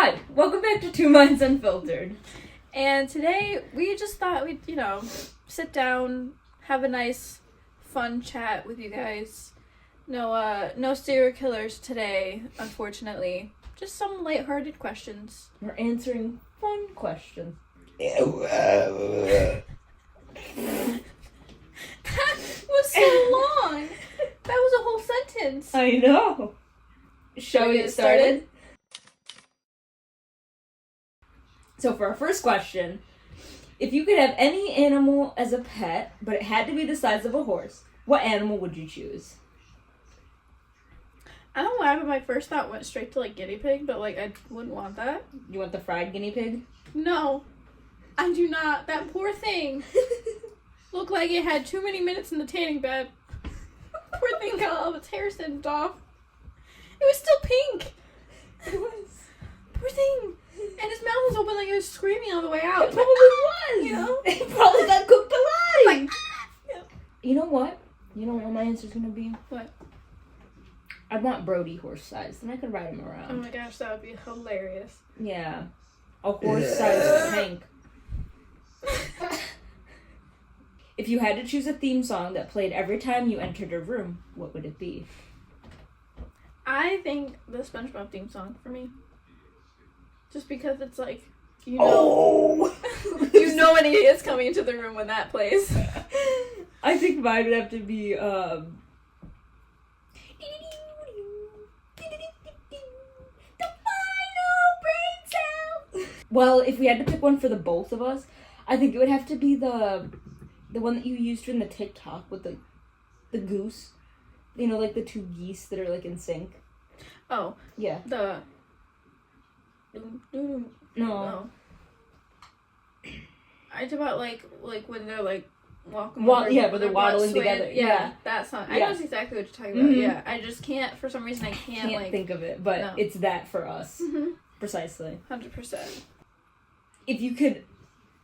Hi, welcome back to Two Minds Unfiltered. And today we just thought we'd, sit down, have a nice, fun chat with you guys. No serial killers today, unfortunately. Just some lighthearted questions. We're answering fun questions. That was so long. That was a whole sentence. I know. Shall we get started? So for our first question, if you could have any animal as a pet, but it had to be the size of a horse, what animal would you choose? I don't know why, but my first thought went straight to, guinea pig, but, I wouldn't want that. You want the fried guinea pig? No, I do not. That poor thing looked like it had too many minutes in the tanning bed. Poor thing got all of its hair singed off. It was still pink. It was. Poor thing. And his mouth was open like it was screaming on the way out. It probably was. It probably got cooked alive. You know what? You know what my answer's gonna be? What? I want Brody horse size, then I could ride him around. Oh my gosh, that would be hilarious. Yeah. A horse-sized tank. If you had to choose a theme song that played every time you entered a room, what would it be? I think the SpongeBob theme song for me. Just because it's Oh! You know an idiot's coming into the room when that plays. I think mine would have to be, Well, if we had to pick one for the both of us, I think it would have to be the one that you used in the TikTok with the goose. You know, the two geese that are in sync. Oh. Yeah. No. I talk about when they're walking. When they're waddling together. Yeah, that song. I know exactly what you're talking about. Mm-hmm. Yeah, I just can't. For some reason, I can't think of it. But it's that for us. Mm-hmm. Precisely. 100%. If you could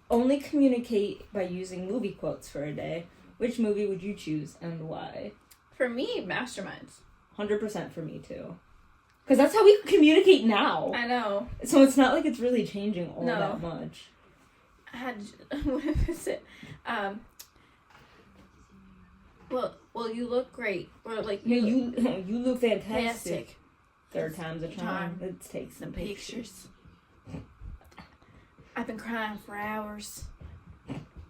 only communicate by using movie quotes for a day, which movie would you choose and why? For me, Masterminds. 100% for me too. Because that's how we communicate now. I know. So it's not like it's really changing all that much. I had... What is it? Well, you look great. Or you look fantastic. Third time's a charm. Let's take some pictures. I've been crying for hours.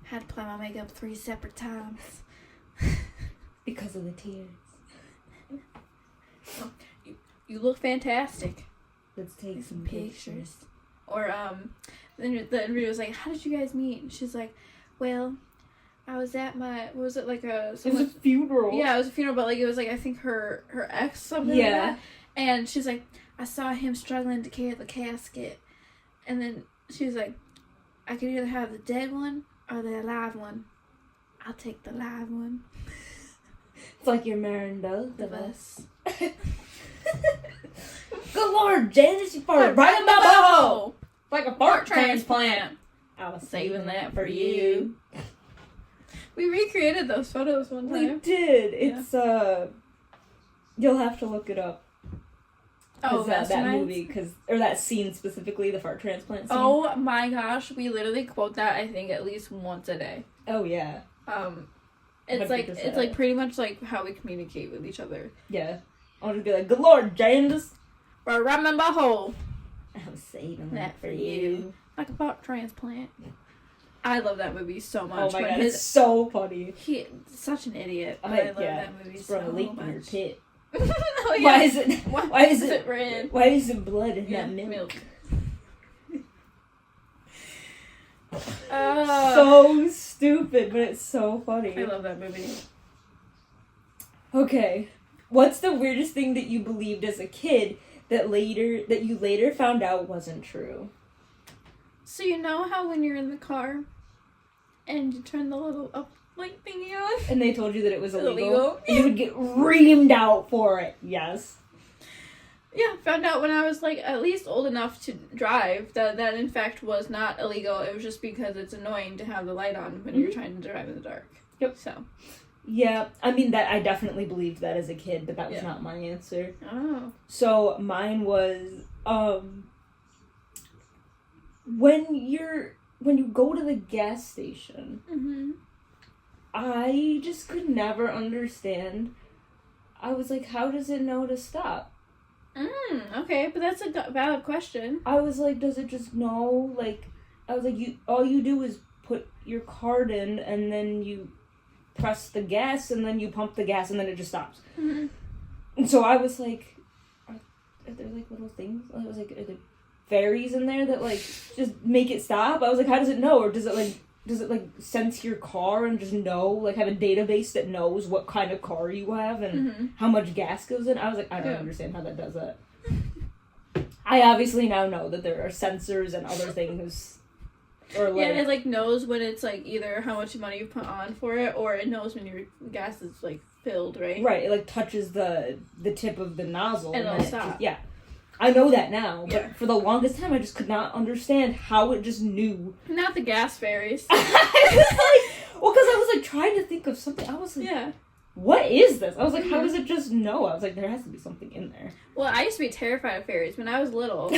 Had to play my makeup 3 separate times. Because of the tears. You look fantastic. Let's take some pictures. Or, the interviewer was like, how did you guys meet? And she's like, well, I was at my, what was it, it was a funeral. Yeah, it was a funeral, but, it was, I think her ex, something like that. And she's like, I saw him struggling to carry the casket. And then she was like, I could either have the dead one or the alive one. I'll take the live one. It's like you're marrying both of us. Good Lord, Janice, you farted right in my butthole! Like a fart transplant. I was saving that for you. We recreated those photos one time. We did. It's, you'll have to look it up. Oh, that movie, or that scene specifically, the fart transplant scene. Oh my gosh, we literally quote that, I think, at least once a day. Oh, yeah. It's 100%. It's pretty much how we communicate with each other. Yeah. I'll just be like, good Lord, James. Remember hole. I'm saving that for you. Like a fart transplant. I love that movie so much. Oh my god, it's so funny. He's such an idiot. I love that movie so much. Leak in your pit. Oh, yeah. Why is it red? Why is it blood in that milk? So stupid, but it's so funny. I love that movie. Okay, what's the weirdest thing that you believed as a kid that you later found out wasn't true? So you know how when you're in the car and you turn the little light thingy on? And they told you that it was illegal? You would get reamed out for it. Yes. Yeah, found out when I was at least old enough to drive that in fact was not illegal. It was just because it's annoying to have the light on when you're trying to drive in the dark. Yep. So. Yeah, I mean that I definitely believed that as a kid, but that was not my answer. Oh. So mine was when you go to the gas station, Mm-hmm. I just could never understand. I was like, how does it know to stop? Okay, but that's a valid question. I was like, does it just know? Like, I was like, all you do is put your card in, and then you press the gas, and then you pump the gas, and then it just stops. Mm-hmm. And so I was like, are there like little things? I was like, are there fairies in there that like just make it stop? I was like, how does it know? Or does it like sense your car and just know, like have a database that knows what kind of car you have and how much gas goes in? I was like, I don't understand how that does that. I obviously now know that there are sensors and other things. Or like, and it like knows when it's like either how much money you put on for it, or it knows when your gas is like filled, right? Right, it like touches the tip of the nozzle. And it'll stop. Yeah. I know that now, but for the longest time I just could not understand how it just knew. Not the gas fairies. I was like, well, because I was like trying to think of something. I was like, what is this? I was like, how does it just know? I was like, there has to be something in there. Well, I used to be terrified of fairies when I was little.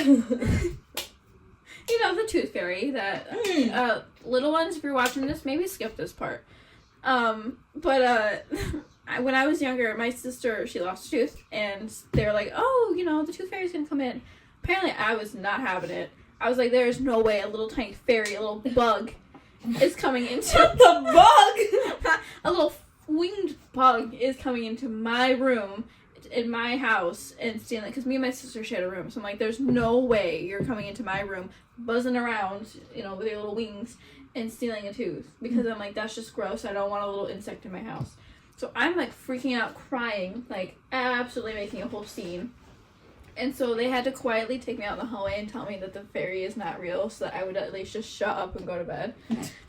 You know, the tooth fairy, that, little ones, if you're watching this, maybe skip this part. But when I was younger, my sister, she lost a tooth, and they were like, oh, you know, the tooth fairy's gonna come in. Apparently, I was not having it. I was like, there's no way a little tiny fairy, a little bug, is coming into... The bug?! A little winged bug is coming into my room, in my house, and stealing, because me and my sister shared a room, so I'm like, there's no way you're coming into my room, buzzing around, you know, with your little wings, and stealing a tooth, because I'm like, that's just gross, I don't want a little insect in my house. So I'm like freaking out, crying, like absolutely making a whole scene. And so they had to quietly take me out in the hallway and tell me that the fairy is not real, so that I would at least just shut up and go to bed.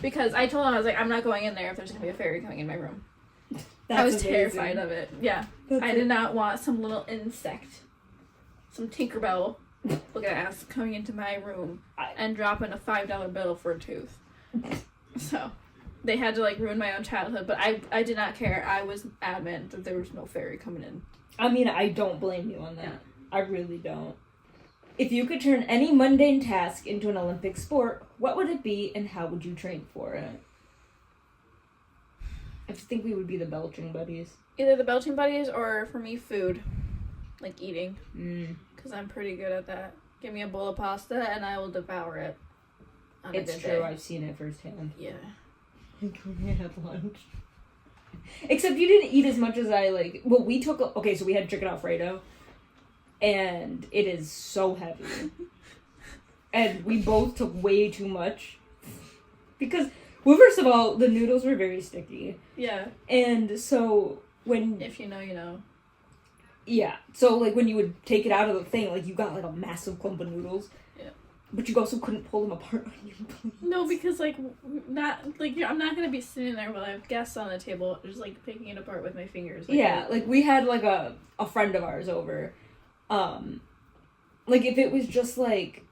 Because I told them, I was like, I'm not going in there if there's going to be a fairy coming in my room. I was terrified of it. Yeah. I did not want some little insect, some Tinkerbell looking ass coming into my room and dropping a $5 bill for a tooth. So they had to like ruin my own childhood, but I did not care. I was adamant that there was no fairy coming in. I mean, I don't blame you on that. Yeah. I really don't. If you could turn any mundane task into an Olympic sport, what would it be and how would you train for it? I just think we would be the belching buddies. Either the belching buddies or, for me, food. Like eating. Because I'm pretty good at that. Give me a bowl of pasta and I will devour it. It's true, I've seen it firsthand. Yeah. We had lunch. Except you didn't eat as much as I like. Well, we took. Okay, so we had chicken Alfredo. And it is so heavy. And we both took way too much. Because, well, first of all, the noodles were very sticky. Yeah. And so when... If you know, you know. Yeah. So, like, when you would take it out of the thing, like, you got, like, a massive clump of noodles. Yeah. But you also couldn't pull them apart on your plate. No, because, like, I'm not going to be sitting there while I have guests on the table, just, like, picking it apart with my fingers. Like, yeah, like, we had, like, a friend of ours over... like if it was just like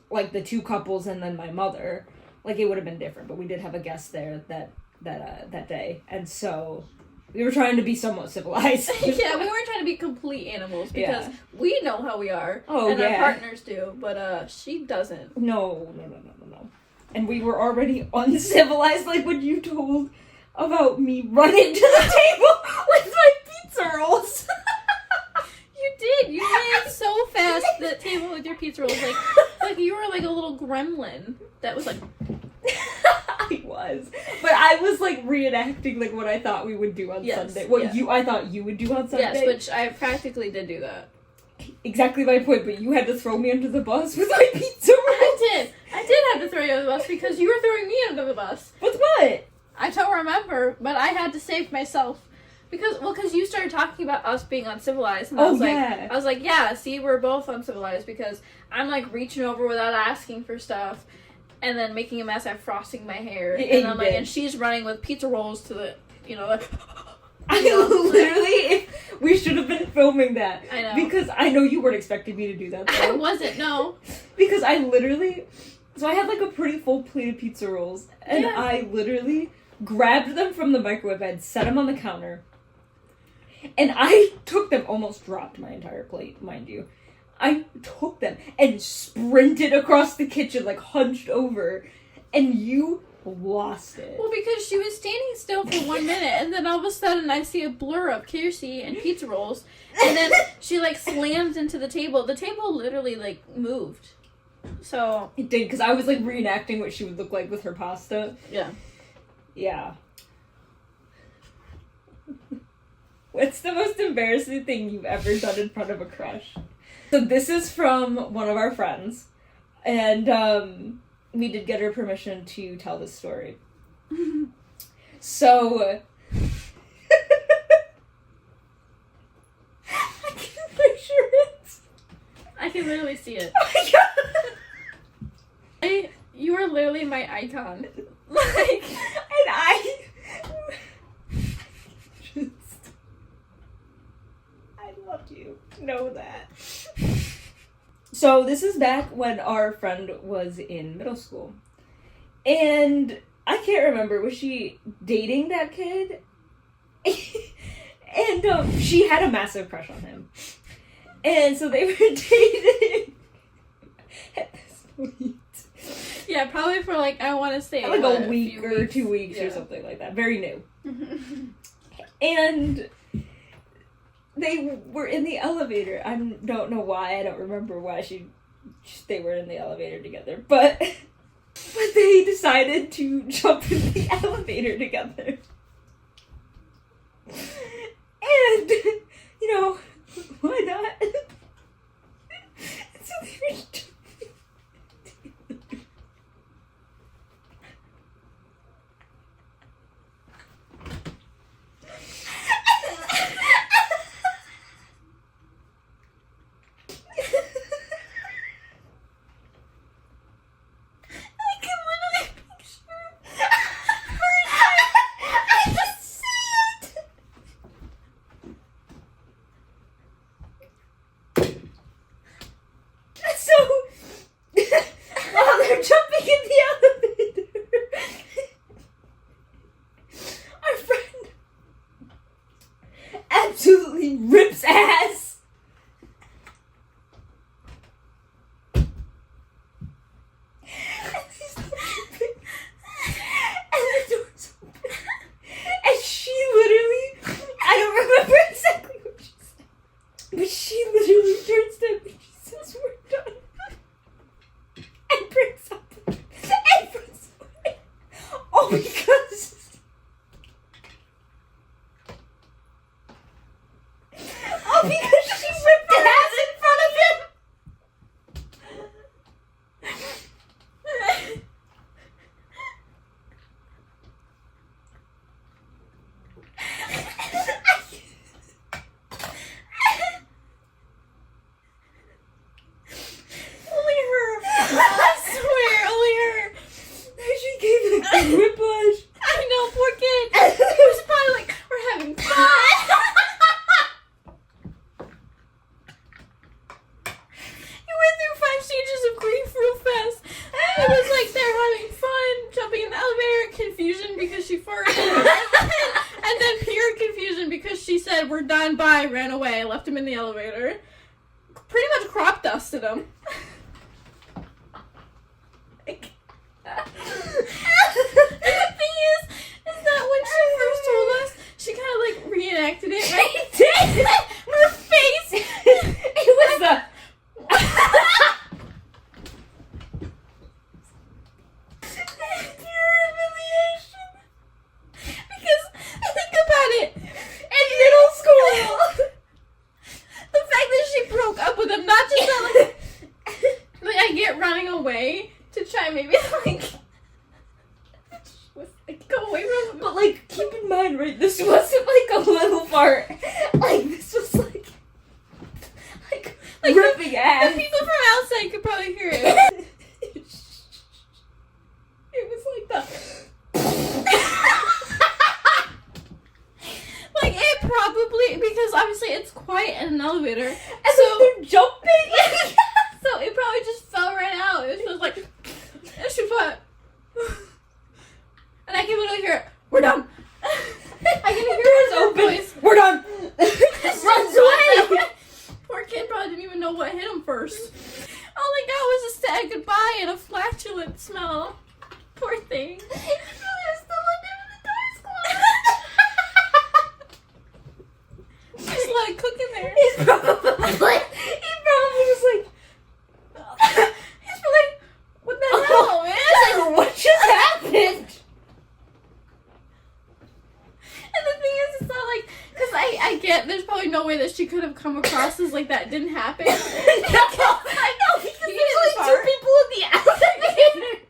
the two couples and then my mother, like it would have been different, but we did have a guest there that day, and so we were trying to be somewhat civilized. Yeah, we weren't trying to be complete animals because we know how we are, and our partners do, but she doesn't. No. And we were already uncivilized, like when you told about me running to the table with my pizza rolls. You did. You ran so fast to the table with your pizza rolls, like you were like a little gremlin that was like. I was, but I was like reenacting like what I thought we would do on Sunday. I thought you would do on Sunday. Yes, which I practically did do that. Exactly my point. But you had to throw me under the bus with my pizza rolls. I did have to throw you under the bus because you were throwing me under the bus. With what? I don't remember, but I had to save myself. Because you started talking about us being uncivilized, and I was like, yeah, see, we're both uncivilized, because I'm, like, reaching over without asking for stuff, and then making a mess, I'm frosting my hair, and I'm like, and she's running with pizza rolls to the, you know, like, literally, we should have been filming that. I know. Because I know you weren't expecting me to do that, though. I wasn't, no. Because I literally, so I had, like, a pretty full plate of pizza rolls, and I literally grabbed them from the microwave, I'd set them on the counter, and I took them, almost dropped my entire plate, mind you. I took them and sprinted across the kitchen, like hunched over, and you lost it. Well, because she was standing still for 1 minute, and then all of a sudden I see a blur of Kiersey and pizza rolls, and then she, like, slams into the table. The table literally, like, moved. So... It did, because I was, like, reenacting what she would look like with her pasta. Yeah. Yeah. What's the most embarrassing thing you've ever done in front of a crush? So this is from one of our friends, and, we did get her permission to tell this story. So... I can picture it. I can literally see it. Oh my god! You are literally my icon. Like... And I love you. Know that. So this is back when our friend was in middle school. And I can't remember, was she dating that kid? And she had a massive crush on him. And so they were dating at this point. Yeah, probably for like, I want to say like a week or 2 weeks yeah. or something like that. Very new. And they were in the elevator. I don't know why. I don't remember why they were in the elevator together. But they decided to jump in the elevator together. And, you know, why not? So they were jumping. Absolutely rips ass. And the door's open. And she literally, I don't remember exactly what she said, but she literally turns to him and she says, "We're done." And brings up and runs away. All because she ripped the ass in front of him! Only her. I swear, only her. She gave it a whiplash. I know, poor kid. He was probably like, we're having fun. He went through 5 stages of grief real fast. It was like they're having fun, jumping in the elevator, confusion because she farted, and then pure confusion because she said, "We're done, bye," ran away, left him in the elevator. Pretty much crop dusted him. And the thing is that when she first told us, she kind of like reenacted it, right? She did! Her face! It was the... Pure humiliation. Because, think about it. In middle school! The fact that she broke up with him, not just that, like I get running away to try maybe, like go away from him. But, like, keep in mind, right, this wasn't, like, a little fart. Like, this was, like ripping ass. The people from outside could probably hear it. It was like the... Like, it probably, because obviously it's quiet in an elevator. And so they're jumping. So it probably just fell right out. It was just like, and she put, and I can literally hear it. We're done. I can hear his own voice. We're done. Runs away. Poor kid probably didn't even know what hit him first. like cooking there. He's probably just like, He's like, what the hell, man? He's like, what just happened? And the thing is, it's not like, because I get, there's probably no way that she could have come across as like that didn't happen. No, I know, because there's like 2 people in the elevator.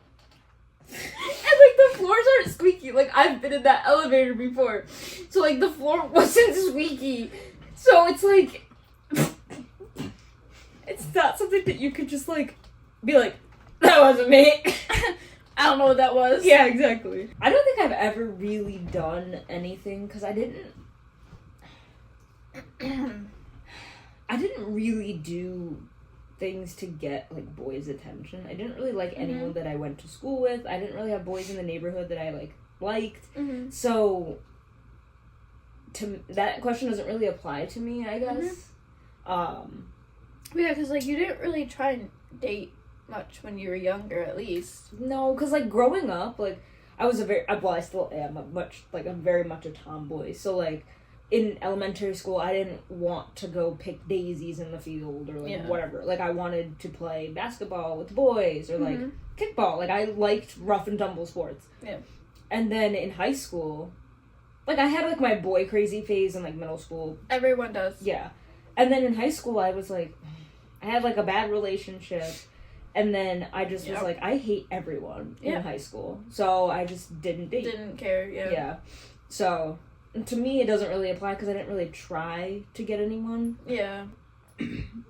And like the floors aren't squeaky. Like I've been in that elevator before. So like the floor wasn't squeaky. So it's like, it's not something that you could just like, be like, that wasn't me. I don't know what that was. Yeah, exactly. I don't think I've ever really done anything because I didn't really do things to get like boys' attention. I didn't really like anyone that I went to school with. I didn't really have boys in the neighborhood that I like liked. Mm-hmm. So that question doesn't really apply to me, I guess. Yeah, because like you didn't really try and date much when you were younger, at least. No, because like growing up, like I was I still am very much a tomboy. So like in elementary school, I didn't want to go pick daisies in the field or like whatever. Like I wanted to play basketball with the boys or like kickball. Like I liked rough and tumble sports. Yeah. And then in high school, like I had like my boy crazy phase in like middle school. Everyone does. Yeah. And then in high school, I was like, I had like a bad relationship. And then I just was like, I hate everyone in high school. So I just didn't date. Didn't care, yeah. Yeah. So, to me, it doesn't really apply because I didn't really try to get anyone. Yeah.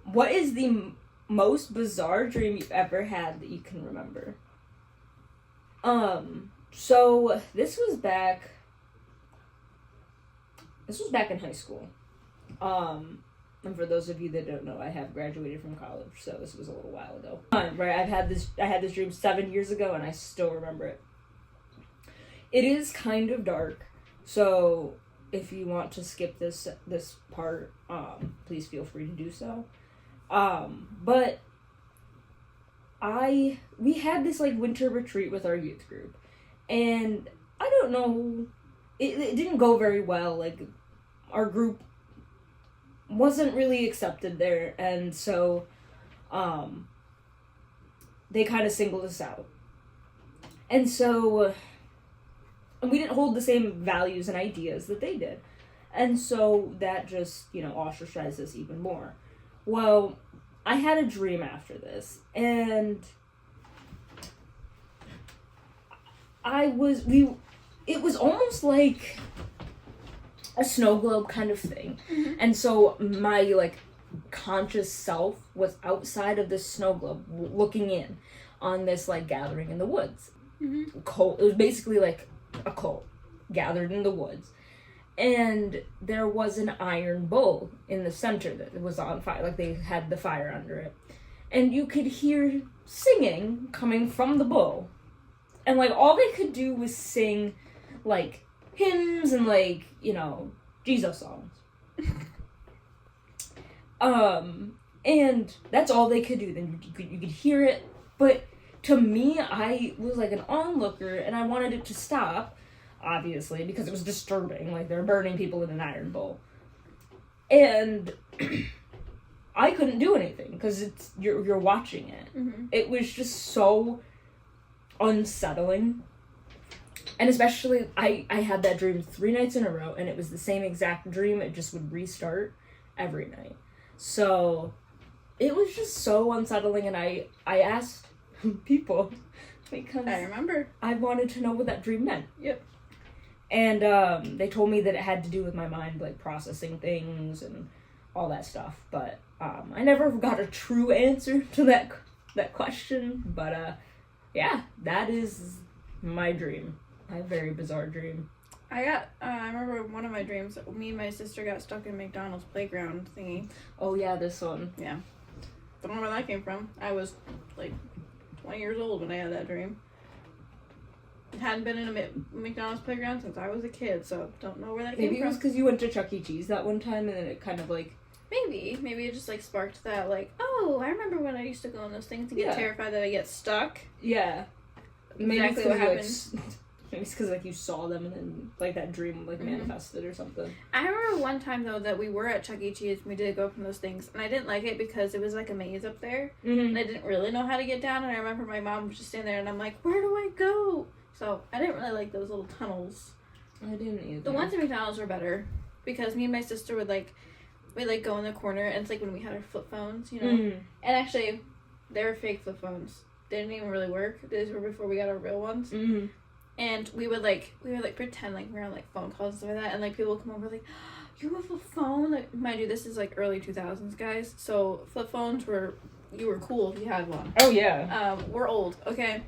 What is the most bizarre dream you've ever had that you can remember? So, this was back in high school. And for those of you that don't know, I have graduated from college, so this was a little while ago. Right, I had this dream 7 years ago, and I still remember it. It is kind of dark, so if you want to skip this part, please feel free to do so. But we had this like winter retreat with our youth group, and I don't know, it didn't go very well. Like our group wasn't really accepted there, and so they kind of singled us out. And so we didn't hold the same values and ideas that they did. And so that just, ostracized us even more. Well, I had a dream after this, and it was almost like a snow globe kind of thing. Mm-hmm. And so my like conscious self was outside of this snow globe looking in on this like gathering in the woods. Mm-hmm. Cult. It was basically like a cult gathered in the woods, and there was an iron bowl in the center that was on fire. Like they had the fire under it, and you could hear singing coming from the bowl, and like all they could do was sing like hymns and like, Jesus songs. And that's all they could do. Then you could hear it, but to me, I was like an onlooker, and I wanted it to stop, obviously, because it was disturbing. Like they're burning people in an iron bowl, and I couldn't do anything because you're watching it. Mm-hmm. It was just so unsettling. And especially, I had that dream 3 nights in a row, and it was the same exact dream. It just would restart every night. So, it was just so unsettling, and I asked people, because I remember. I wanted to know what that dream meant. Yep. And they told me that it had to do with my mind, like, processing things and all that stuff. But I never got a true answer to that question. But, yeah, that is my dream. My very bizarre dream. I remember one of my dreams, me and my sister got stuck in McDonald's playground thingy. Oh yeah, this one. Yeah. Don't know where that came from. I was like 20 years old when I had that dream. Hadn't been in a McDonald's playground since I was a kid, so don't know where that came from. Maybe it was because you went to Chuck E. Cheese that one time, and then it kind of like... Maybe it just like sparked that, like, oh, I remember when I used to go on those things and get terrified that I get stuck. Yeah. Exactly what happened. Maybe it's because, like, you saw them and then, like, that dream, like, manifested or something. I remember one time, though, that we were at Chuck E. Cheese, and we did go up from those things, and I didn't like it because it was, like, a maze up there, and I didn't really know how to get down, and I remember my mom was just standing there, and I'm like, where do I go? So, I didn't really like those little tunnels. I didn't either. The ones in McDonald's were better, because me and my sister would, like, we'd, like, go in the corner, and it's, like, when we had our flip phones, you know? And actually, they were fake flip phones. They didn't even really work. These were before we got our real ones. And we would pretend like we were on, like, phone calls and stuff like that, and, like, people would come over, like, oh, you have a phone? Like, mind you, this is, like, early 2000s, guys, so flip phones you were cool if you had one. Oh, yeah. We're old, okay?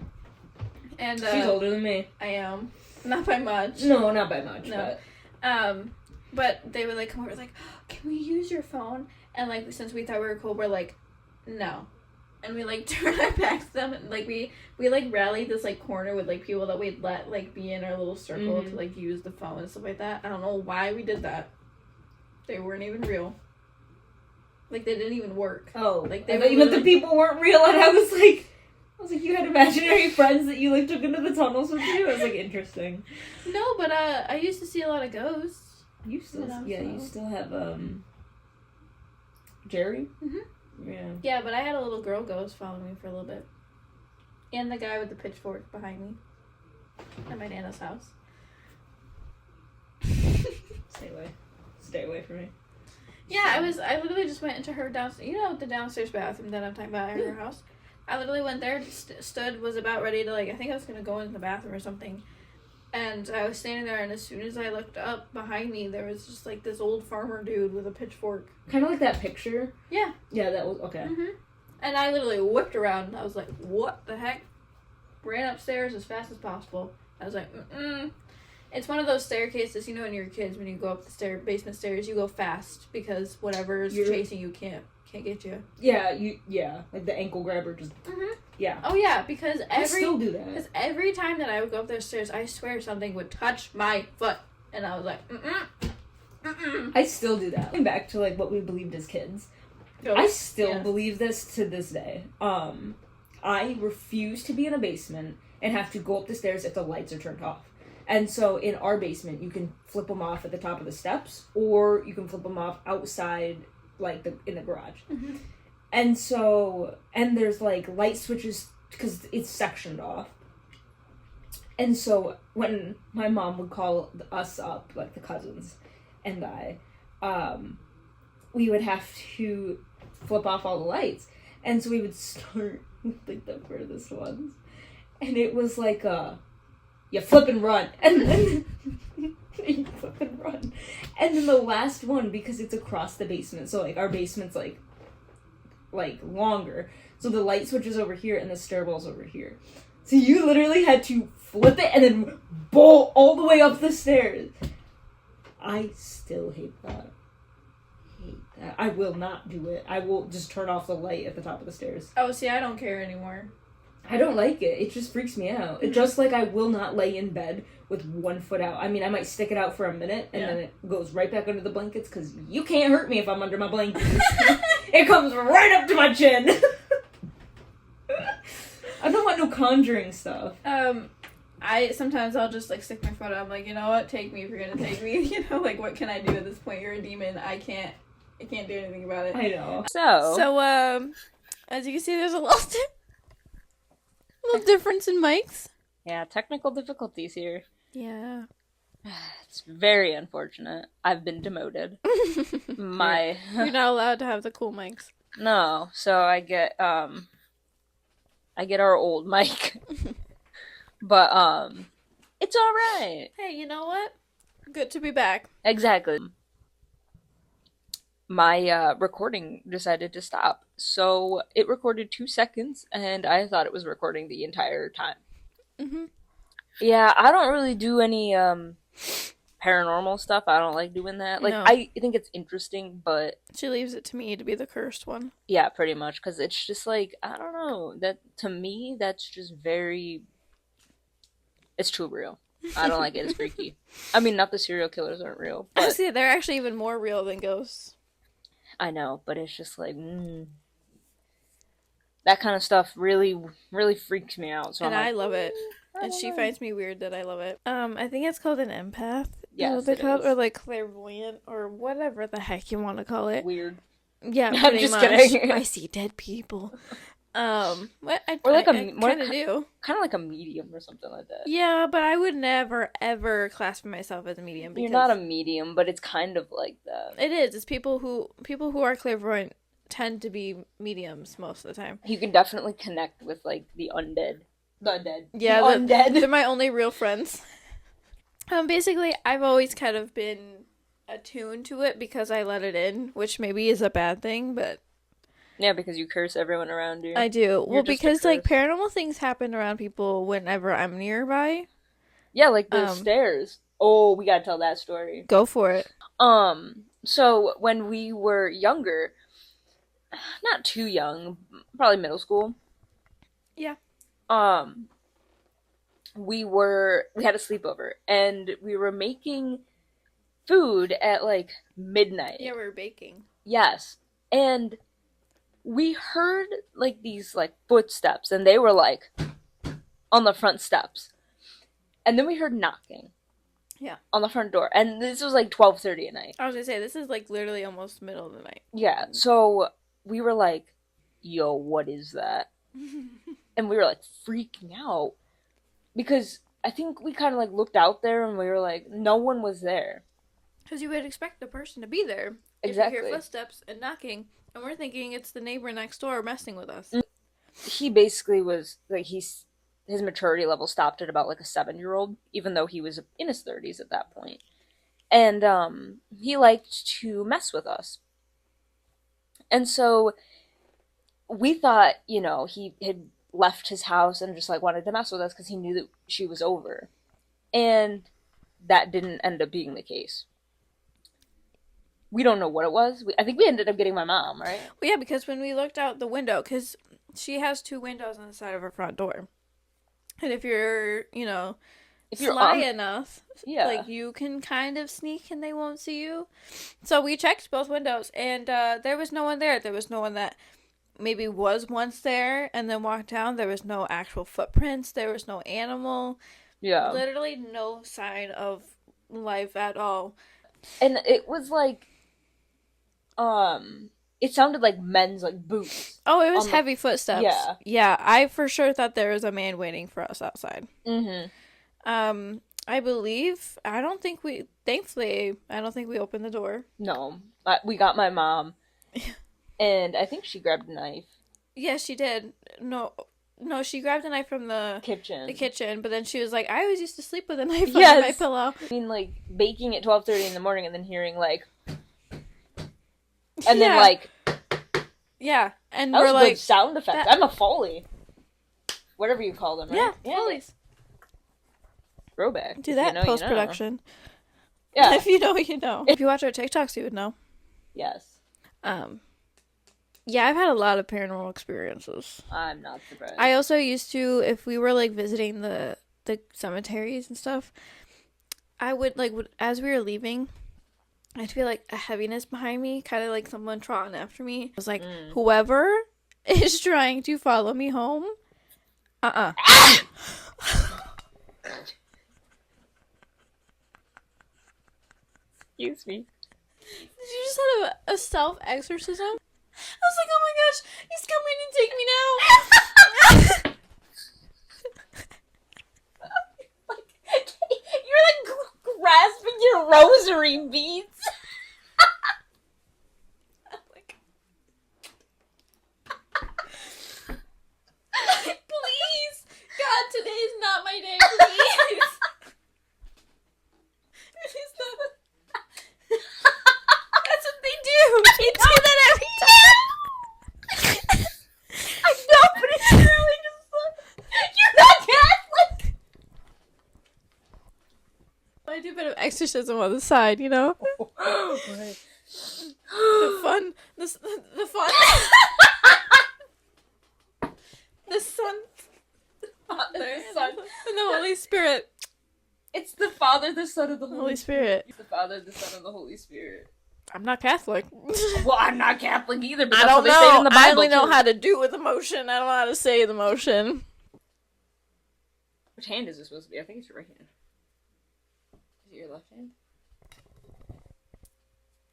And, she's older than me. I am. Not by much. No, not by much, no. But they would, like, come over, like, oh, can we use your phone? And, like, since we thought we were cool, we're like, no. And we, like, turned our backs to them, and, like, we like, rallied this, like, corner with, like, people that we'd let, like, be in our little circle to, like, use the phone and stuff like that. I don't know why we did that. They weren't even real. Like, they didn't even work. Oh. Like, they even the people weren't real, and I was like, you had imaginary friends that you, like, took into the tunnels with you? It was, like, interesting. No, but, I used to see a lot of ghosts. You still, you still have, Jerry? Yeah. Yeah, but I had a little girl ghost following me for a little bit. And the guy with the pitchfork behind me. At my Nana's house. Stay away from me. Yeah, I literally just went into her downstairs. You know the downstairs bathroom that I'm talking about at her house? I literally went there, stood, was about ready to, like, I think I was going to go into the bathroom or something. And I was standing there, and as soon as I looked up behind me, there was just, like, this old farmer dude with a pitchfork. Kind of like that picture? Yeah. Yeah, that was, okay. And I literally whipped around, and I was like, what the heck? Ran upstairs as fast as possible. I was like, It's one of those staircases, you know, when you're kids, when you go up the basement stairs, you go fast, because whatever's chasing you can't get you. Yeah, like the ankle grabber just... Yeah. Oh, yeah, because I still do that. Because every time that I would go up those stairs, I swear something would touch my foot. And I was like, I still do that. Going back to, like, what we believed as kids. I still believe this to this day. I refuse to be in a basement and have to go up the stairs if the lights are turned off. And so in our basement, you can flip them off at the top of the steps, or you can flip them off outside, like, in the garage. And so, and there's, like, light switches, because it's sectioned off. And so, when my mom would call us up, like, the cousins and I, we would have to flip off all the lights. And so we would start with, like, the furthest ones. And it was like, you flip and run. And then you flip and run. And then the last one, because it's across the basement, so, like, our basement's, like, longer. So the light switch is over here and the stairwell's over here. So you literally had to flip it and then bolt all the way up the stairs. I still hate that. I will not do it. I will just turn off the light at the top of the stairs. Oh, see, I don't care anymore. I don't like it. It just freaks me out. It just, like, I will not lay in bed with one foot out. I mean, I might stick it out for a minute, and then it goes right back under the blankets, because you can't hurt me if I'm under my blankets. It comes right up to my chin. I don't want no conjuring stuff. Sometimes I'll just, like, stick my foot out. I'm like, you know what? Take me if you're gonna take me. You know, like, what can I do at this point? You're a demon. I can't do anything about it. I know. So, as you can see, there's a little difference in mics. Yeah, technical difficulties here. Yeah. It's very unfortunate. I've been demoted. You're not allowed to have the cool mics. No, so I get our old mic. But it's alright. Hey, you know what? Good to be back. Exactly. My recording decided to stop. So it recorded 2 seconds, and I thought it was recording the entire time. Yeah, I don't really do any paranormal stuff. I don't like doing that. Like, no. I think it's interesting, but... She leaves it to me to be the cursed one. Yeah, pretty much, because it's just like, I don't know. That, to me, that's just very... It's too real. I don't like it. It's freaky. I mean, not the serial killers aren't real, but... I see, they're actually even more real than ghosts. I know, but it's just like, that kind of stuff really, really freaks me out. So and I'm like, I love it. and she finds me weird that I love it. I think it's called an empath. Yes, What it called, is. or like clairvoyant, or whatever the heck you want to call it. Weird. Yeah, I'm pretty just much. kidding. I see dead people. What I Or like I kind of do. Kind of like a medium or something like that. Yeah, but I would never ever classify myself as a medium. You're not a medium, but it's kind of like that. It is. It's people who are clairvoyant tend to be mediums most of the time. You can definitely connect with like the undead. The undead. Yeah, the undead. They're my only real friends. Basically, I've always kind of been attuned to it because I let it in, which maybe is a bad thing, but Yeah, because you curse everyone around you. I do. You're Well, just a because like curse. paranormal things happen around people whenever I'm nearby. Yeah, like the stairs. Oh, we gotta tell that story. Go for it. So when we were younger, not too young, probably middle school. Yeah. We had a sleepover and we were making food at like midnight. Yeah, we were baking. Yes. And we heard like these like footsteps and they were like on the front steps. And then we heard knocking. Yeah. On the front door. And this was like 12:30 at night. I was gonna say, this is like literally almost middle of the night. Yeah. So we were like, yo, what is that? And we were like freaking out. Because I think we kind of like looked out there and we were like, no one was there. Because you would expect the person to be there. Exactly. If you hear footsteps and knocking, and we're thinking it's the neighbor next door messing with us. He basically was like, his maturity level stopped at about like a 7-year-old, even though he was in his 30s at that point. And he liked to mess with us. And so we thought, you know, he had left his house and just like wanted to mess with us because he knew that she was over. And that didn't end up being the case. We don't know what it was. I think we ended up getting my mom, right? Well, yeah, because when we looked out the window, because she has 2 windows on the side of her front door. And if you're, you know, if you're sly enough, yeah, like you can kind of sneak and they won't see you. So we checked both windows and there was no one there. There was no one that maybe was once there and then walked down. There was no actual footprints. There was no animal. Yeah. Literally no sign of life at all. And it was like, it sounded like men's like boots. Oh, it was heavy footsteps. Yeah. Yeah, I for sure thought there was a man waiting for us outside. Mm-hmm. I believe, thankfully, I don't think we opened the door. No. We got my mom. And I think she grabbed a knife. Yes, she did. No, she grabbed a knife from the kitchen, but then she was like, I always used to sleep with a knife under my pillow. I mean, like, baking at 12:30 in the morning and then hearing, like... And then, like... Yeah, and that we're was like... good sound effects. I'm a Foley. Whatever you call them, right? Yeah, Foleys. Throwback. Do that post-production. You know. Yeah. If you know, you know. If you watch our TikToks, you would know. Yes. Yeah, I've had a lot of paranormal experiences. I'm not surprised. I also used to, if we were, like, visiting the cemeteries and stuff, I would, like, as we were leaving, I'd feel, like, a heaviness behind me, kind of like someone trotting after me. It was like, whoever is trying to follow me home, Excuse me. Did you just have a self-exorcism? I was like, oh my gosh, he's coming to take me now. You're like grasping your rosary beads. Please, God, today is not my day, please. It's not. That's what they do. They do that every time. I know, but it's really just like, you're not Catholic. I do a bit of exorcism on the side, you know? Right. The fun. The fun. The Son. Father, The Son. And the Holy Spirit. It's the Father, the Son, and the Holy Spirit. It's the Father, the Son, and the Holy Spirit. I'm not Catholic. Well, I'm not Catholic either, but I that's don't what they say know. in the Bible. I only know too. how to do with emotion. I don't know how to say the emotion. Which hand is this supposed to be? I think it's your right hand. Is it your left hand?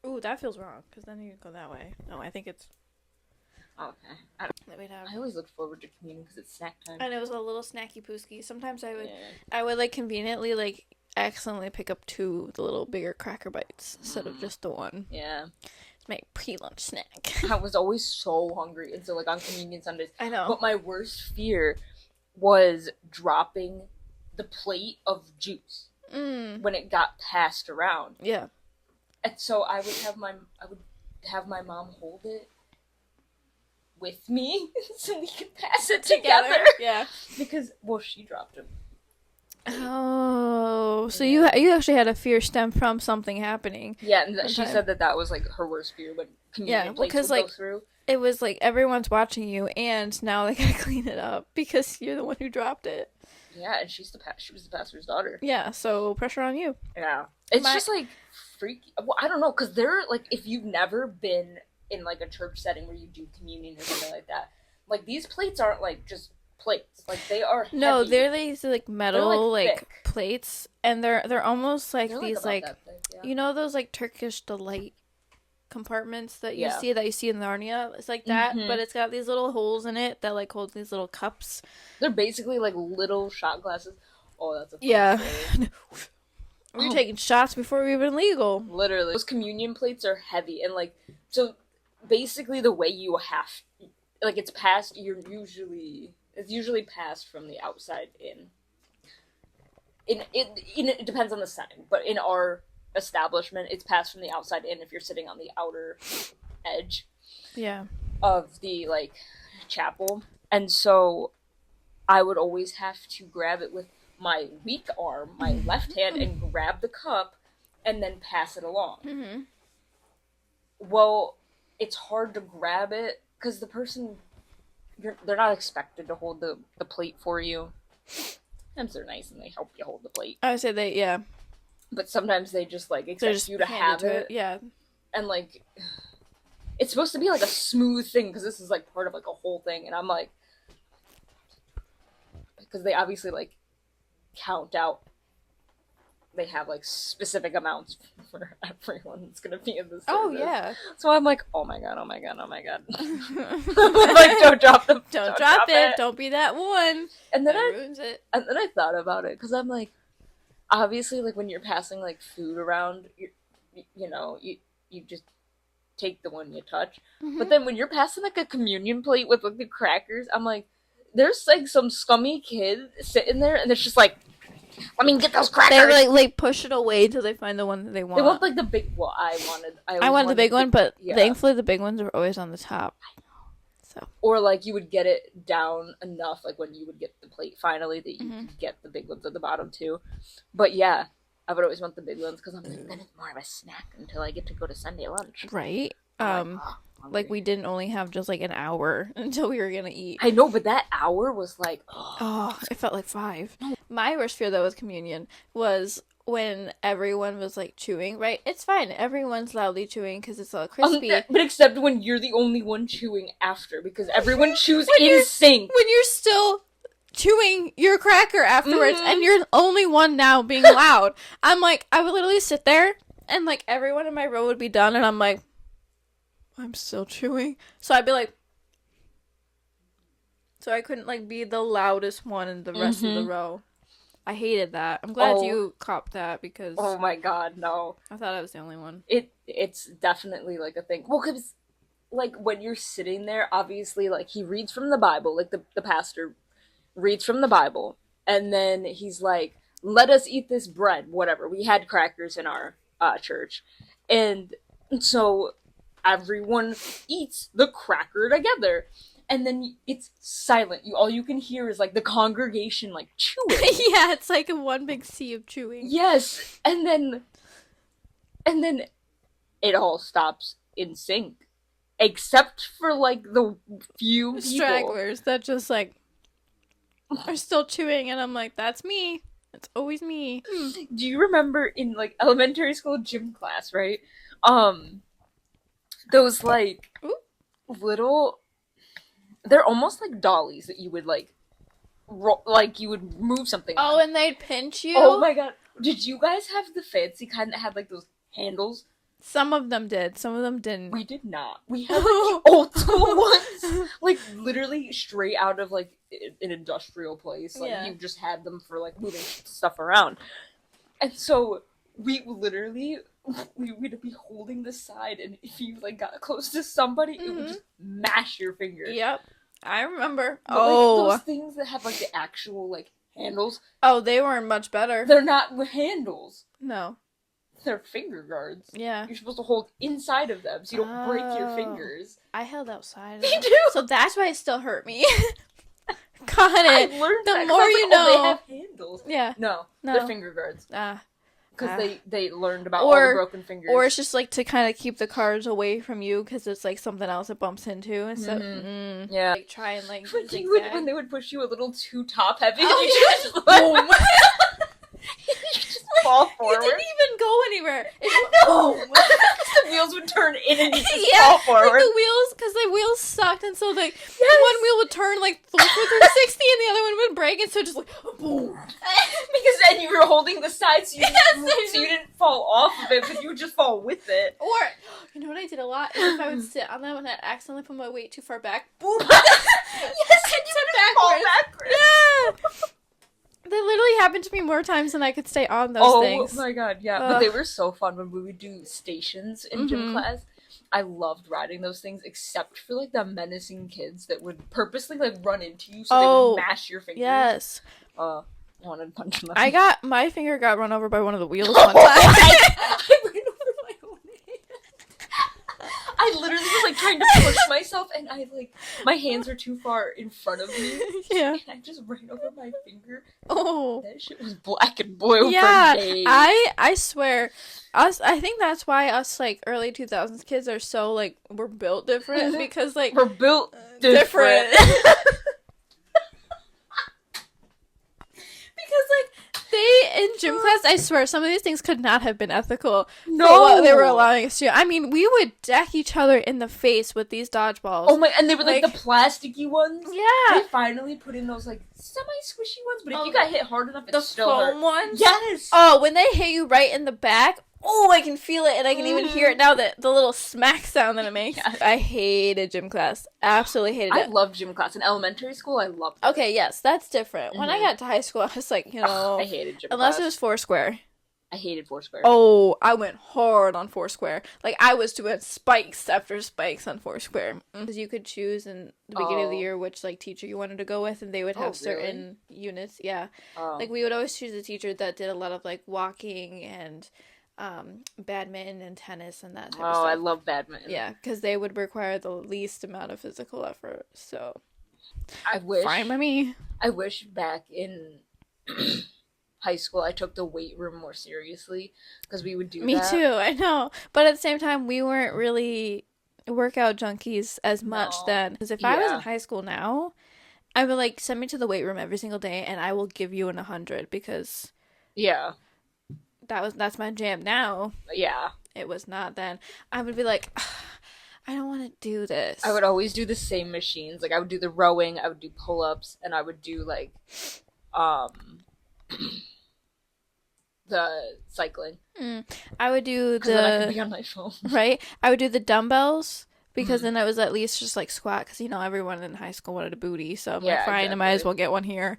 Ooh, that feels wrong, because then you go that way. No, I think it's... Oh, okay. I always look forward to communion because it's snack time. And it was a little snacky pooski. Sometimes Yeah. I would like conveniently like accidentally pick up 2 the little bigger cracker bites instead of just the one. Yeah. It's my pre-lunch snack. I was always so hungry, and so like on communion Sundays. I know. But my worst fear was dropping the plate of juice when it got passed around. Yeah. And so I would have my mom hold it with me so we could pass it together. Yeah. Because she dropped him. Oh, so you actually had a fear stem from something happening. Yeah, and she said that was like her worst fear when communion plates would go through. It was like everyone's watching you, and now they gotta clean it up because you're the one who dropped it. Yeah, and she was the pastor's daughter. Yeah, so pressure on you. Yeah, it's just like freaky. Well, I don't know, because they're like, if you've never been in like a church setting where you do communion or something like that, like these plates aren't like just plates, like they are heavy. No, they're these like metal like thick plates, and they're almost like they're these like thick, yeah. you know those like Turkish delight compartments that you see in Narnia. It's like that, but it's got these little holes in it that like hold these little cups. They're basically like little shot glasses. Oh, that's a funny story. We were taking shots before we were even legal. Literally, those communion plates are heavy, and like so. Basically, the way you have, like, it's passed. It's usually passed from the outside in. It depends on the setting, but in our establishment, it's passed from the outside in if you're sitting on the outer edge. Yeah. Of the like chapel, and so I would always have to grab it with my weak arm, my left hand, and grab the cup, and then pass it along. Mm-hmm. Well, it's hard to grab it because the person, they're not expected to hold the plate for you. Sometimes they're nice and they help you hold the plate. I would say yeah. But sometimes they just like expect you to have it. Yeah. And like, it's supposed to be like a smooth thing because this is like part of like a whole thing, and I'm like, because they obviously like count out. They have like specific amounts for everyone that's gonna be in this service. Oh yeah. So I'm like, oh my god. Like, don't drop them. Don't drop it. Don't be that one. And then that ruins it. And then I thought about it because I'm like, obviously, like when you're passing like food around, you just take the one you touch. Mm-hmm. But then when you're passing like a communion plate with like the crackers, I'm like, there's like some scummy kid sitting there, and it's just like, let me get those crackers. They like push it away until they find the one that they want. They want like the big. Well, I wanted the big one, but thankfully the big ones are always on the top. I know. So. Or like you would get it down enough, like when you would get the plate finally, that you could get the big ones at the bottom too. But yeah, I would always want the big ones because I'm like, then it's more of a snack until I get to go to Sunday lunch. Right. Like we didn't only have just like an hour until we were gonna eat. I know, but that hour was like, it felt like 5. My worst fear though with communion was when everyone was like chewing. Right, it's fine. Everyone's loudly chewing because it's all crispy. But except when you're the only one chewing after, because everyone chews in sync. When you're still chewing your cracker afterwards, and you're the only one now being loud. I'm like, I would literally sit there, and like everyone in my row would be done, and I'm like, I'm still chewing. So I'd be like, so I couldn't like be the loudest one in the rest of the row. I hated that. I'm glad you copped that because. Oh my god, no! I thought I was the only one. It's definitely like a thing. Well, because like when you're sitting there, obviously like he reads from the Bible, like the pastor reads from the Bible, and then he's like, "Let us eat this bread." Whatever. We had crackers in our church, and so everyone eats the cracker together. And then it's silent. All you can hear is like the congregation like chewing. Yeah, it's like a one big sea of chewing. Yes, and then it all stops in sync, except for like the few stragglers that just like are still chewing, and I'm like, that's me. It's always me. Do you remember in like elementary school gym class, right? Those like little. They're almost like dollies that you would like like you would move something. Oh, and they'd pinch you. Oh my god! Did you guys have the fancy kind that had like those handles? Some of them did. Some of them didn't. We did not. We had like the old school ones, like literally straight out of like an industrial place. Like you just had them for like moving stuff around, and so we literally we would be holding the side, and if you like got close to somebody, it would just mash your fingers. Yep, I remember. But, like, those things that have like the actual like handles. Oh, they weren't much better. They're not handles. No. They're finger guards. Yeah. You're supposed to hold inside of them so you don't break your fingers. I held outside. Me too! So that's why it still hurt me. Got it. I learned the that, more you know. Oh, they have handles. Yeah. No. They're finger guards. Because they learned about all the broken fingers. Or it's just like to kind of keep the cards away from you because it's like something else it bumps into. And so, yeah. Like, try and like when they would push you a little too top heavy, oh, you just boom. You just fall forward. You didn't even go anywhere. No! The wheels would turn in and you just fall forward. Like the wheels, because the wheels sucked, and so like one wheel would turn like 360 and the other one would break, and so just like boom. Because then you were holding the side, so you didn't fall off of it, but you would just fall with it. Or you know what I did a lot is if I would sit on them and I accidentally put my weight too far back, boom. Yes, and you would fall backwards. Yeah. That literally happened to me more times than I could stay on those things. Oh my god, yeah. But they were so fun when we would do stations in gym class. I loved riding those things, except for like the menacing kids that would purposely like run into you so they would mash your fingers. Yes. I wanted to punch them. My finger got run over by one of the wheels one time. I literally was like trying to push myself, and my hands were too far in front of me. Yeah. And I just ran over my finger. Oh. That shit was black and blue for days. I swear, I think that's why us like early 2000s kids are so like we're built different because like we're built different. Because like they in gym class, I swear, some of these things could not have been ethical. No, for what they were allowing us to. I mean, we would deck each other in the face with these dodgeballs. Oh my! And they were like the plasticky ones. Yeah, they finally put in those like semi-squishy ones. But if you got hit hard enough, the still foam hurt. ones. Yes. Oh, when they hit you right in the back. Oh, I can feel it, and I can even hear it now, the little smack sound that it makes. Yes. I hated gym class. Absolutely hated it. I loved gym class. In elementary school, I loved it. Okay, yes, that's different. When I got to high school, I was like, I hated gym class. Unless it was Foursquare. I hated Foursquare. Oh, I went hard on Foursquare. Like, I was doing spikes after spikes on Foursquare. Because you could choose in the beginning of the year which, like, teacher you wanted to go with, and they would have certain units. Yeah. Like, we would always choose a teacher that did a lot of, like, walking and badminton and tennis and that type of stuff. Oh, I love badminton. Yeah, because they would require the least amount of physical effort, so... I wish... Fine by me. I wish back in high school I took the weight room more seriously, because we would do that. Me too, I know. But at the same time, we weren't really workout junkies as much then. Because if I was in high school now, I would, like, send me to the weight room every single day, and I will give you an 100, because... Yeah. That's my jam now. Yeah. It was not then. I would be like, I don't want to do this. I would always do the same machines. Like, I would do the rowing, I would do pull-ups, and I would do, like, the cycling. I would do then I could be on my phone. Right? I would do the dumbbells, because then I was at least just, like, squat, because, you know, everyone in high school wanted a booty, so I'm like, fine, exactly. I might as well get one here.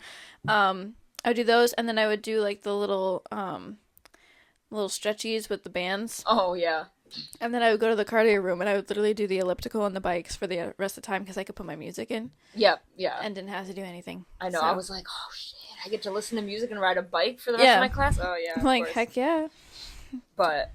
I would do those, and then I would do, like, the little stretchies with the bands. Oh, yeah. And then I would go to the cardio room, and I would literally do the elliptical and the bikes for the rest of the time, because I could put my music in. Yep, yeah. And didn't have to do anything. I know, so. I was like, oh, shit, I get to listen to music and ride a bike for the rest of my class? Oh, yeah, like, heck yeah. But...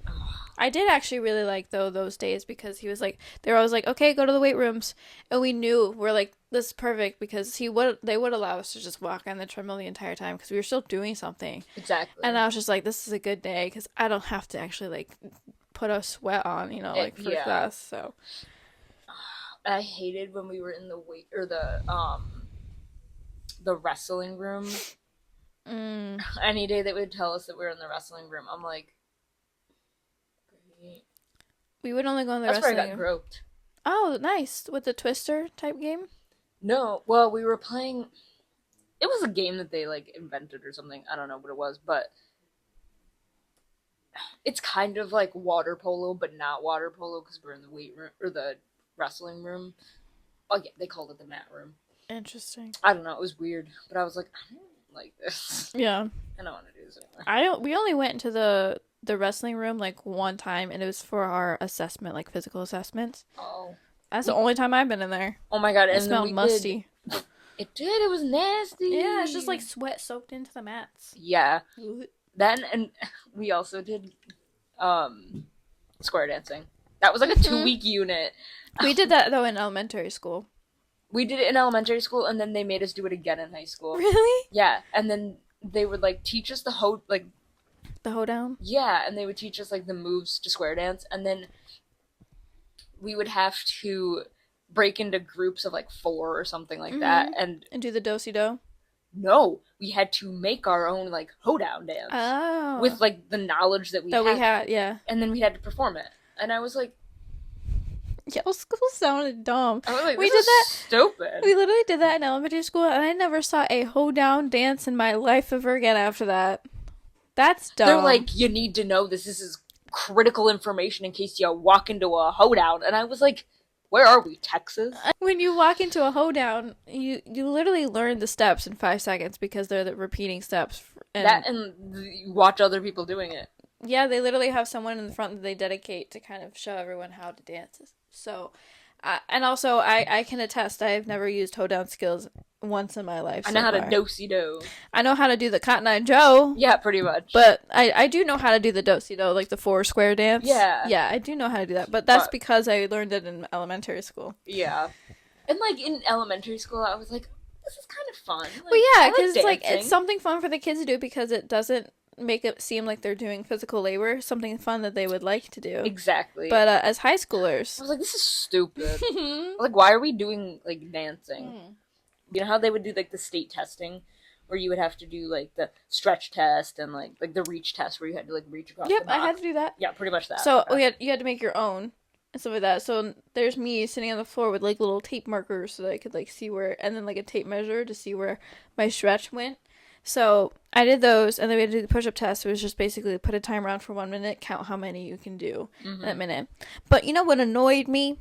I did actually really like, though, those days, because he was like, they were always like, okay, go to the weight rooms. And we knew, we're like, this is perfect, because they would allow us to just walk on the treadmill the entire time, because we were still doing something. Exactly. And I was just like, this is a good day, because I don't have to actually, like, put a sweat on, you know, like, for class, so. I hated when we were in the the wrestling room. Any day they would tell us that we were in the wrestling room, I'm like, great. We would only go in the wrestling room. That's where I got room. groped. Oh, nice. With the Twister type game? No. Well, we were playing... It was a game that they like invented or something. I don't know what it was, but it's kind of like water polo, but not water polo because we're in the weight room or the wrestling room. Oh yeah, they called it the mat room. Interesting. I don't know. It was weird, but I was like, I don't like this. Yeah. I don't want to do this anymore. We only went into the wrestling room like one time, and it was for our assessment, like physical assessments. Oh. That's the only time I've been in there. Oh my god! It And smelled musty. It did. It was nasty. Yeah, it's just like sweat soaked into the mats. Yeah. Then and we also did square dancing. That was like a 2-week unit. We did that though in elementary school. We did it in elementary school, and then they made us do it again in high school. Really? Yeah, and then they would like teach us the hoedown. Yeah, and they would teach us like the moves to square dance, and then we would have to break into groups of like 4 or something like that, and do the do-si-do. No, we had to make our own like hoedown dance. Oh. With like the knowledge that we had, yeah. And then we had to perform it, and I was like, "Yeah, school sounded dumb." I was like, we did that. Stupid. We literally did that in elementary school, and I never saw a hoedown dance in my life ever again after that. That's dumb. They're like, you need to know this. This is critical information in case you walk into a hoedown, and I was like, where are we, Texas? When you walk into a hoedown, you literally learn the steps in 5 seconds because they're the repeating steps. And you watch other people doing it. Yeah, they literally have someone in the front that they dedicate to kind of show everyone how to dance. So, and also, I can attest, I have never used hoedown skills once in my life. I know how to do-si-do. I know how to do the Cotton Eye Joe. Yeah, pretty much. But I do know how to do the do-si-do, like the 4 square dance. Yeah. Yeah, I do know how to do that. But that's because I learned it in elementary school. Yeah. And like in elementary school, I was like, this is kind of fun. Like, well, yeah, because like it's something fun for the kids to do because it doesn't make it seem like they're doing physical labor, something fun that they would like to do. Exactly. But as high schoolers, I was like, this is stupid. Like, why are we doing like dancing? You know how they would do like the state testing, where you would have to do like the stretch test and like the reach test, where you had to like reach across. Yep, the box. I had to do that. Yeah, pretty much that. So you had to make your own and stuff like that. So there's me sitting on the floor with like little tape markers so that I could like see where, and then like a tape measure to see where my stretch went. So I did those, and then we had to do the push-up test. It was just basically put a timer on for 1 minute, count how many you can do in that minute. But you know what annoyed me?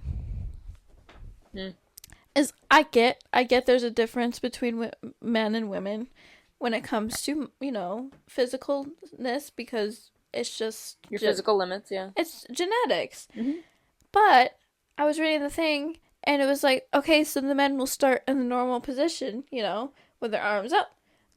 Is I get there's a difference between men and women when it comes to, physicalness, because it's just your physical limits, yeah. It's genetics. But I was reading the thing, and it was like, okay, so the men will start in the normal position, with their arms up,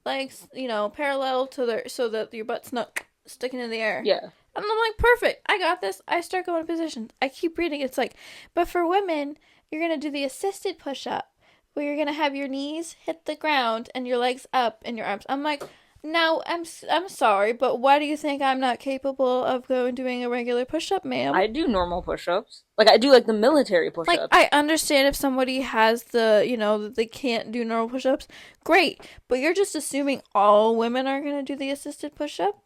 legs, parallel to their, so that your butt's not sticking in the air. Yeah. And I'm like, perfect, I got this. I start going to positions. I keep reading. It's like, but for women, you're going to do the assisted push-up, where you're going to have your knees hit the ground and your legs up and your arms. I'm like, no, I'm sorry, but why do you think I'm not capable of doing a regular push-up, ma'am? I do normal push-ups. Like, I do, like, the military push-ups. Like, I understand if somebody has that they can't do normal push-ups. Great. But you're just assuming all women are going to do the assisted push-up?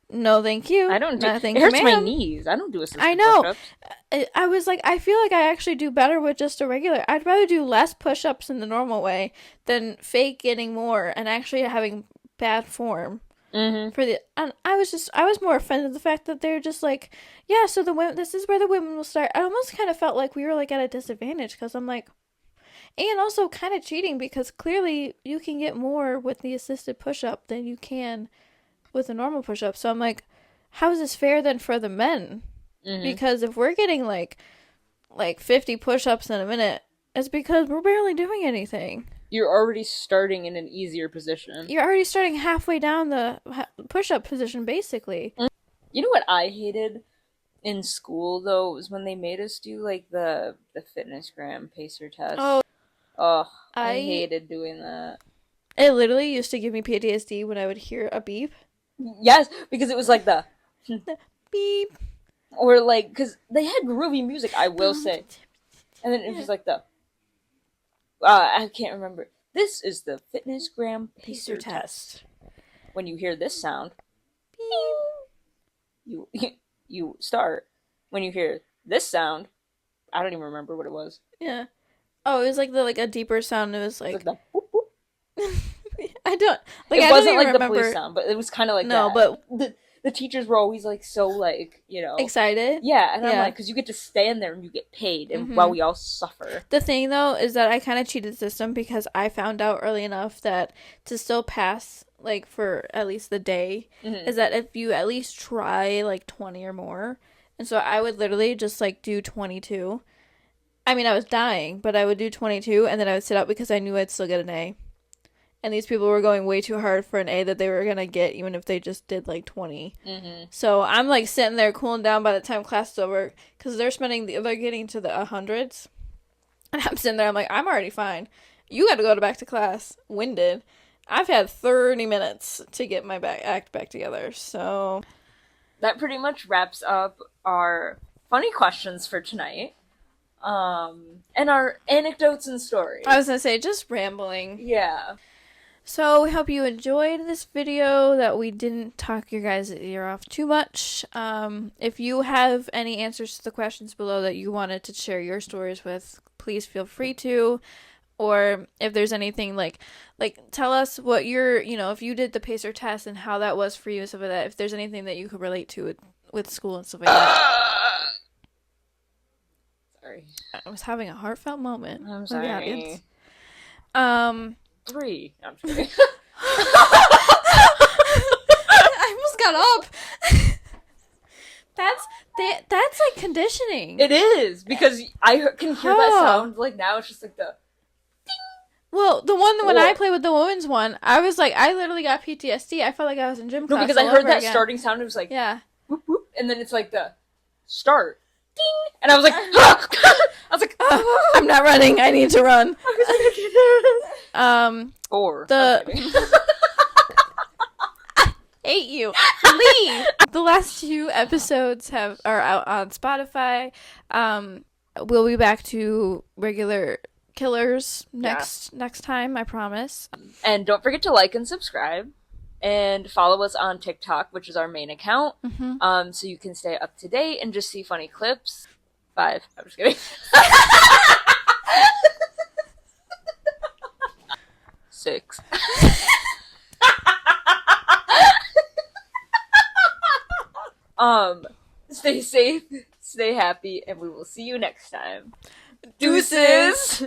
No, thank you. I don't do it. It hurts my knees. I don't do assisted I know. push-ups. I was like, I feel like I actually do better with just a regular. I'd rather do less push-ups in the normal way than fake getting more and actually having bad form. And I was more offended at the fact that they're just like, yeah, so the women, this is where the women will start. I almost kind of felt like we were like at a disadvantage, because I'm like, and also kind of cheating, because clearly you can get more with the assisted push-up than you can with a normal push-up. So I'm like, how is this fair then for the men? Because if we're getting like 50 push-ups in a minute, it's because we're barely doing anything. You're already starting in an easier position. You're already starting halfway down the push-up position, basically. You know what I hated in school, though, was when they made us do, like, the fitness gram pacer test. Oh, I hated doing that. It literally used to give me PTSD when I would hear a beep. Yes, because it was like the beep. Or, like, because they had groovy music, I will say. And then it was like the... I can't remember. This is the fitness gram pacer test. When you hear this sound, you start. When you hear this sound, I don't even remember what it was. Yeah. Oh, it was like a deeper sound. It was like the whoop, whoop. I don't It I wasn't don't even like the remember. police sound, but it was kind of like No, that. but The teachers were always like so like, you know, excited. yeah, and I'm Yeah. like, because you get to stand there and you get paid, and Mhm. while we all suffer. The thing though is that I kind of cheated the system because I found out early enough that to still pass like for at least the day Mhm. is that if you at least try like 20 or more. And so I would literally just like do 22. I mean, I was dying, but I would do 22 and then I would sit out because I knew I'd still get an A. And these people were going way too hard for an A that they were going to get even if they just did like 20. Mm-hmm. So I'm like sitting there cooling down by the time class is over because they're getting to the hundreds. And I'm sitting there, I'm like, I'm already fine. You got to go back to class, winded. I've had 30 minutes to get my act back together, so... That pretty much wraps up our funny questions for tonight. And our anecdotes and stories. I was gonna say, just rambling. Yeah. So, we hope you enjoyed this video, that we didn't talk your guys' ear off too much. If you have any answers to the questions below that you wanted to share your stories with, please feel free to. Or if there's anything like tell us what your, if you did the PACER test and how that was for you and stuff like that. If there's anything that you could relate to with school and stuff like that. Sorry. I was having a heartfelt moment. I'm with sorry. the audience. 3. No, I'm just kidding. I almost got up. That's like conditioning. It is, because I can hear that sound, like, now it's just like the... Well, the one when I played with the women's one, I was like, I literally got PTSD. I felt like I was in gym class. No, because I heard that starting sound, it was like, yeah. Whoop, whoop, and then it's like the start. Ding! And I was like, ah! I was like, ah! I'm not running. I need to run. 4. Hate you. Leave. The last few episodes are out on Spotify. We'll be back to regular killers next time, I promise. And don't forget to like and subscribe. And follow us on TikTok, which is our main account. Mm-hmm. So you can stay up to date and just see funny clips. 5. I'm just kidding. 6. Stay safe, stay happy, and we will see you next time. Deuces!